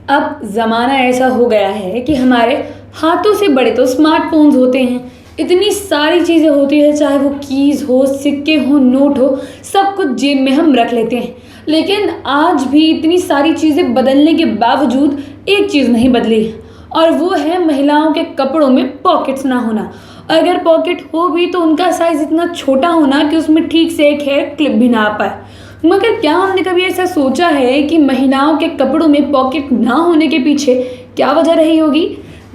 अब ज़माना ऐसा हो गया है कि हमारे हाथों से बड़े तो स्मार्टफ़ोन्स होते हैं। इतनी सारी चीज़ें होती हैं, चाहे वो कीज़ हो, सिक्के हो, नोट हो, सब कुछ जेब में हम रख लेते हैं। लेकिन आज भी इतनी सारी चीज़ें बदलने के बावजूद एक चीज़ नहीं बदली है, और वो है महिलाओं के कपड़ों में पॉकेट्स ना होना। अगर पॉकेट हो भी तो उनका साइज़ इतना छोटा होना कि उसमें ठीक से एक हेयर क्लिप भी ना आ पाए। मगर क्या हमने कभी ऐसा सोचा है कि महिलाओं के कपड़ों में पॉकेट ना होने के पीछे क्या वजह रही होगी?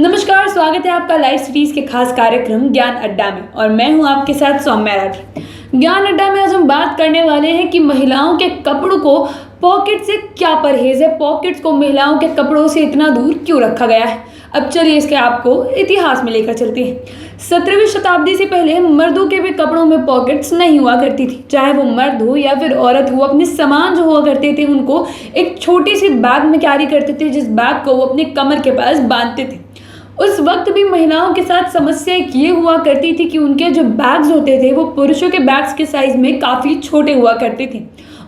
नमस्कार, स्वागत है आपका लाइव सीरीज के खास कार्यक्रम ज्ञान अड्डा में, और मैं हूं आपके साथ सौम्या राठी। ज्ञान अड्डा में आज हम बात करने वाले हैं कि महिलाओं के कपड़ों को पॉकेट से क्या परहेज है, पॉकेट्स को महिलाओं के कपड़ों से इतना दूर क्यों रखा गया है। अब चलिए इसके आपको इतिहास में लेकर चलते हैं। 17वीं शताब्दी से पहले मर्दों के भी कपड़ों में पॉकेट्स नहीं हुआ करती थी। चाहे वो मर्द हो या फिर औरत हो, अपने सामान जो हुआ करते थे उनको एक छोटी सी बैग में कैरी करते थे, जिस बैग को वो अपने कमर के पास बांधते थे। उस वक्त भी महिलाओं के साथ समस्या एक ये हुआ करती थी कि उनके जो बैग्स होते थे वो पुरुषों के बैग्स के साइज में काफ़ी छोटे हुआ करते थे,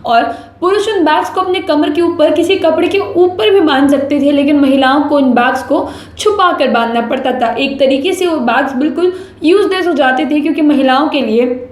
और पुरुष उन बैग्स को अपने कमर के ऊपर किसी कपड़े के ऊपर भी बांध सकते थे, लेकिन महिलाओं को उन बैग्स को छुपा कर बांधना पड़ता था। एक तरीके से वो बैग्स बिल्कुल यूजलेस हो जाते थे, क्योंकि महिलाओं के लिए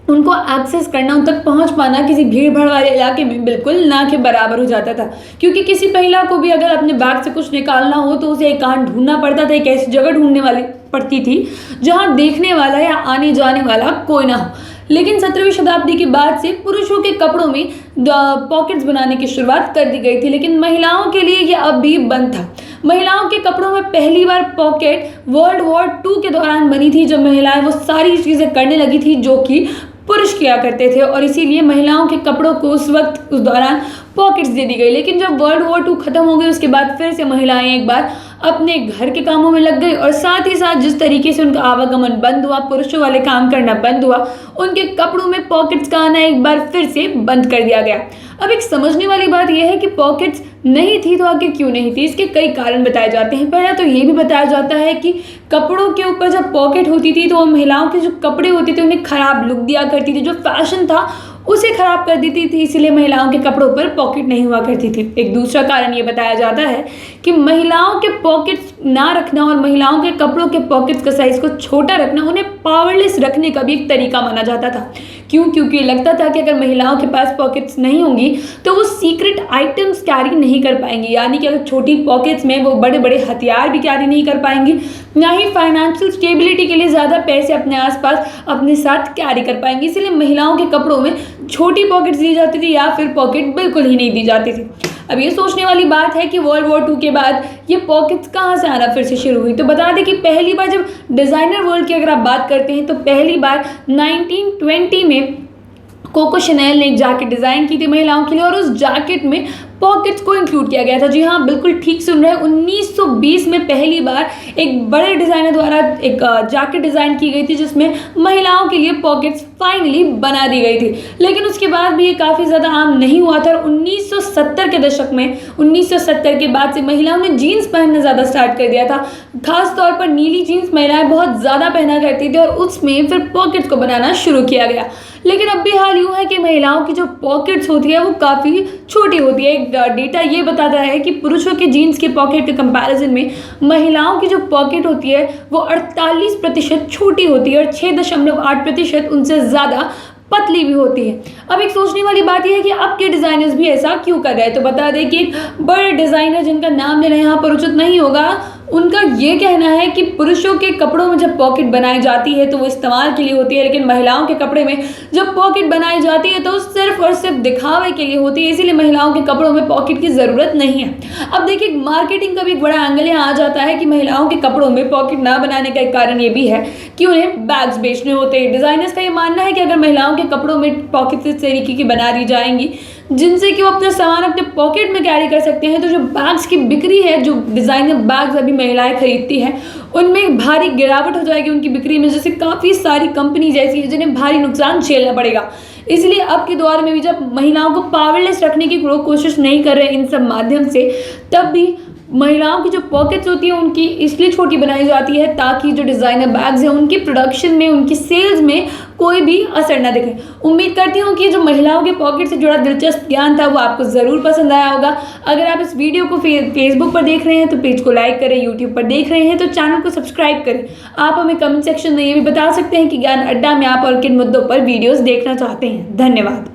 उनको एक्सेस करना, उन तक पहुंच पाना किसी भीड़ भाड़ वाले इलाके में बिल्कुल ना के बराबर हो जाता था। क्योंकि किसी महिला को भी अगर अपने बैग से कुछ निकालना हो तो उसे एक कान ढूंढना पड़ता था, एक ऐसी जगह ढूंढने वाली पड़ती थी जहां देखने वाला या आने जाने वाला कोई ना हो। लेकिन 17वीं शताब्दी के बाद से पुरुषों के कपड़ों में पॉकेट्स बनाने की शुरुआत कर दी गई थी, लेकिन महिलाओं के लिए यह अब भी बंद था। महिलाओं के कपड़ों में पहली बार पॉकेट वर्ल्ड वॉर 2 के दौरान बनी थी, जब महिलाएं वो सारी चीज़ें करने लगी थी जो कि पुरुष किया करते थे, और इसीलिए महिलाओं के कपड़ों को उस दौरान पॉकेट्स दे दी गई। लेकिन जब वर्ल्ड वॉर 2 खत्म हो गई, उसके बाद फिर से महिलाएं एक बार अपने घर के कामों में लग गई, और साथ ही साथ जिस तरीके से उनका आवागमन बंद हुआ, पुरुषों वाले काम करना बंद हुआ, उनके कपड़ों में पॉकेट्स का आना एक बार फिर से बंद कर दिया गया। अब एक समझने वाली बात यह है कि पॉकेट्स नहीं थी तो आखिर क्यों नहीं थी। इसके कई कारण बताए जाते हैं। पहला तो ये भी बताया जाता है कि कपड़ों के ऊपर जब पॉकेट होती थी तो महिलाओं के जो कपड़े होते थे उन्हें खराब लुक दिया करती थी, जो फैशन था उसे खराब कर देती थी, इसलिए महिलाओं के कपड़ों पर पॉकेट नहीं हुआ करती थी। एक दूसरा कारण ये बताया जाता है कि महिलाओं के पॉकेट्स ना रखना और महिलाओं के कपड़ों के पॉकेट्स का साइज को छोटा रखना उन्हें पावरलेस रखने का भी एक तरीका माना जाता था। क्यों? क्योंकि लगता था कि अगर महिलाओं के पास पॉकेट्स नहीं होंगी तो वो सीक्रेट आइटम्स कैरी नहीं कर पाएंगी, यानी कि अगर छोटी पॉकेट्स में वो बड़े बड़े हथियार भी कैरी नहीं कर पाएंगी, ना ही फाइनेंशियल स्टेबिलिटी के लिए ज़्यादा पैसे अपने आसपास अपने साथ कैरी कर पाएंगी। इसलिए महिलाओं के कपड़ों में छोटी पॉकेट्स दी जाती थी या फिर पॉकेट बिल्कुल ही नहीं दी जाती थी। अब ये सोचने वाली बात है कि वर्ल्ड वॉर 2 के बाद ये पॉकेट्स कहाँ से आना फिर से शुरू हुई। तो बता दें कि पहली बार जब डिज़ाइनर वर्ल्ड की अगर आप बात करते हैं तो पहली बार 1920 में कोको शनेल ने एक जैकेट डिज़ाइन की थी महिलाओं के लिए, और उस जैकेट में पॉकेट्स को इंक्लूड किया गया था। जी हाँ, बिल्कुल ठीक सुन रहे हैं। 1920 में पहली बार एक बड़े डिज़ाइनर द्वारा एक जैकेट डिज़ाइन की गई थी जिसमें महिलाओं के लिए पॉकेट्स फाइनली बना दी गई थी। लेकिन उसके बाद भी ये काफ़ी ज़्यादा आम नहीं हुआ था, और 1970 के दशक में 1970 के बाद से महिलाओं ने जीन्स पहनना ज़्यादा स्टार्ट कर दिया था। खास तौर पर नीली जीन्स महिलाएं बहुत ज़्यादा पहना करती थी, और उसमें फिर पॉकेट्स को बनाना शुरू किया गया। लेकिन अब भी हाल यूँ है कि महिलाओं की जो पॉकेट्स होती है वो काफ़ी छोटी होती है। एक डेटा ये बताता है कि पुरुषों के जीन्स के पॉकेट के कंपैरिजन में महिलाओं की जो पॉकेट होती है वो 48% छोटी होती है, और 6.8% उनसे ज़्यादा पतली भी होती है। अब एक सोचने वाली बात यह है कि अब के डिज़ाइनर्स भी ऐसा क्यों कर रहे हैं। तो बता दें कि एक बड़े डिज़ाइनर जिनका नाम लेना यहाँ पर उचित नहीं होगा, उनका ये कहना है कि पुरुषों के कपड़ों में जब पॉकेट बनाई जाती है तो वो इस्तेमाल के लिए होती है, लेकिन महिलाओं के कपड़े में जब पॉकेट बनाई जाती है तो सिर्फ और सिर्फ दिखावे के लिए होती है, इसीलिए महिलाओं के कपड़ों में पॉकेट की ज़रूरत नहीं है। अब देखिए, मार्केटिंग का भी एक बड़ा एंगल यहाँ आ जाता है कि महिलाओं के कपड़ों में पॉकेट ना बनाने का एक कारण ये भी है कि उन्हें बैग्स बेचने होते हैं। डिज़ाइनर्स का ये मानना है कि अगर महिलाओं के कपड़ों में पॉकेट्स इस तरीके की बना दी जाएंगी जिनसे कि वो अपना सामान अपने पॉकेट में कैरी कर सकते हैं, तो जो बैग्स की बिक्री है, जो डिज़ाइनर बैग्स अभी महिलाएं खरीदती हैं, उनमें भारी गिरावट हो जाएगी उनकी बिक्री में, जैसे काफ़ी सारी कंपनी जैसी है जिन्हें भारी नुकसान झेलना पड़ेगा। इसलिए अब के दौर में भी जब महिलाओं को पावरलेस रखने की कोशिश नहीं कर रहे इन सब माध्यम से, तब भी महिलाओं की जो पॉकेट्स होती हैं उनकी इसलिए छोटी बनाई जाती है ताकि जो डिज़ाइनर बैग्स हैं उनकी प्रोडक्शन में, उनकी सेल्स में कोई भी असर ना दिखे। उम्मीद करती हूँ कि जो महिलाओं के पॉकेट से जुड़ा दिलचस्प ज्ञान था वो आपको ज़रूर पसंद आया होगा। अगर आप इस वीडियो को फेसबुक पर देख रहे हैं तो पेज को लाइक करें, यूट्यूब पर देख रहे हैं तो चैनल को सब्सक्राइब करें। आप हमें कमेंट सेक्शन में ये भी बता सकते हैं कि ज्ञान अड्डा में आप और किन मुद्दों पर वीडियोज़ देखना चाहते हैं। धन्यवाद।